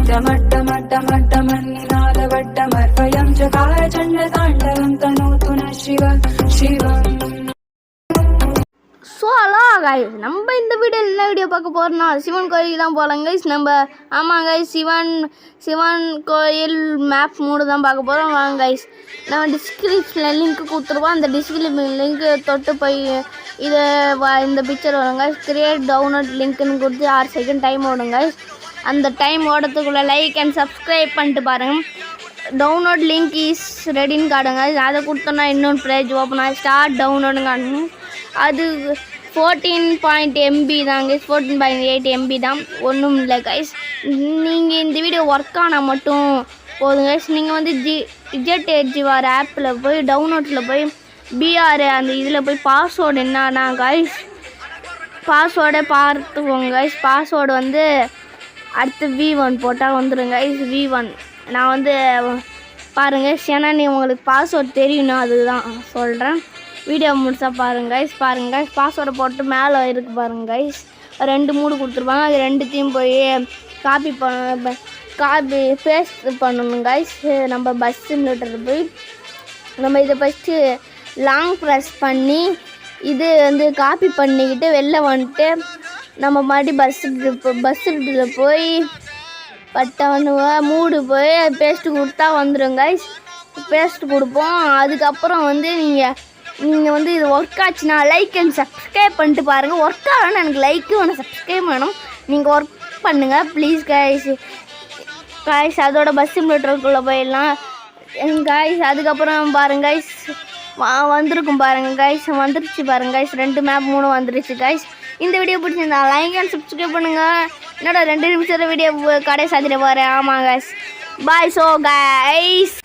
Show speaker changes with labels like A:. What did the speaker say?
A: नित्यमट्टमट्टमट्टमन्निनादवट्टमर्वयं जगाय चण्डताण्डवं तनोतु नः शिवम्.
B: So hello guys, நம்ம இந்த வீடியோவில் என்ன வீடியோ பார்க்க போகிறோம்னா சிவன் கோயிலுக்கு தான் போகலாம் கைஸ். நம்ம ஆமாம் கைஸ், சிவன் கோயில் மேப் 3 தான் பார்க்க போகிறோம். வாங்க கைஸ், நம்ம டிஸ்கிரிப்ஷனில் லிங்க்கு கொடுத்துருவோம். அந்த டிஸ்கிரிப்ஷன் லிங்க்கு தொட்டு போய் இந்த பிக்சர் வரும் கைஸ். கிரியேட் டவுன்லோட் லிங்க்குன்னு கொடுத்து 6 செகண்ட் டைம் ஓடும் கைஸ். அந்த டைம் ஓடுறதுக்குள்ளே லைக் அண்ட் சப்ஸ்கிரைப் பண்ணிட்டு பாருங்கள். டவுன்லோட் லிங்க் இஸ் ரெடின்னு காட்டுங்க. அதை கொடுத்தோன்னா இன்னொன்று பேஜ் ஓப்பன் ஆகி ஸ்டார்ட் டவுன்லோடுன்னு காட்டுங்க. அது 14.8 MB தாங்க, 14.8 MB தான், ஒன்றும் இல்லை கைஸ். நீங்கள் இந்த வீடியோ ஒர்க் ஆனால் மட்டும் போதும் கைஸ். நீங்கள் வந்து ZHR ஆப்பில் போய் டவுன்லோட்ஸில் போய் BR அந்த இதில் போய் பாஸ்வேர்டு என்னன்னா கைஸ், பாஸ்வேர்டை பார்த்துக்கோங்க கைஸ். பாஸ்வேர்டு வந்து அடுத்து V1 போட்டால் வந்துடுங்க கைஸ். V1 நான் வந்து பாருங்கள், ஏன்னா நீ உங்களுக்கு பாஸ்வேர்டு தெரியணும், அதுதான் சொல்கிறேன். வீடியோ முடிச்சா பாருங்க கைஸ். பாருங்க கைஸ், பாஸ்வேர்டை போட்டு மேலே இருக்குது பாருங்க கைஸ். 2 3 கொடுத்துருப்பாங்க. அது 2த்தையும் போய் காப்பி பேஸ்ட் பண்ணணும் கைஸ். நம்ம பஸ் சிமுலேட்டரில் போய் நம்ம இதை ஃபஸ்ட்டு லாங் ப்ரெஸ் பண்ணி இது வந்து காப்பி பண்ணிக்கிட்டு வெளில வந்துட்டு நம்ம மறுபடியும் பஸ்ஸில் போய் மூடு போய் பேஸ்ட்டு கொடுத்தா வந்துடும் கைஸ். பேஸ்ட்டு கொடுப்போம். அதுக்கப்புறம் வந்து நீங்கள் வந்து இது ஒர்க் ஆச்சுன்னா லைக் அண்ட் சப்ஸ்கிரைப் பண்ணிட்டு பாருங்கள். ஒர்க் ஆகணும், எனக்கு லைக்கு வேணும், சப்ஸ்கிரைப் வேணும். நீங்கள் ஒர்க் பண்ணுங்கள் ப்ளீஸ் கைஸ். அதோட பஸ் சிமுலேட்டருக்குள்ளே போயிடலாம் கைஸ். அதுக்கப்புறம் பாருங்க கைஸ், வந்திருக்கும் பாருங்கள் கைஸ், வந்துருச்சு பாருங்க கைஸ். 2 மேப் 3 வந்துருச்சு கைஸ். இந்த வீடியோ பிடிச்சிருந்தா லைக் அண்ட் சப்ஸ்கிரைப் பண்ணுங்கள். என்னோட 2 நிமிஷம் வீடியோ கடையை சாத்திட்டு போகிறேன். ஆமாம் கைஸ், பாய். So guys.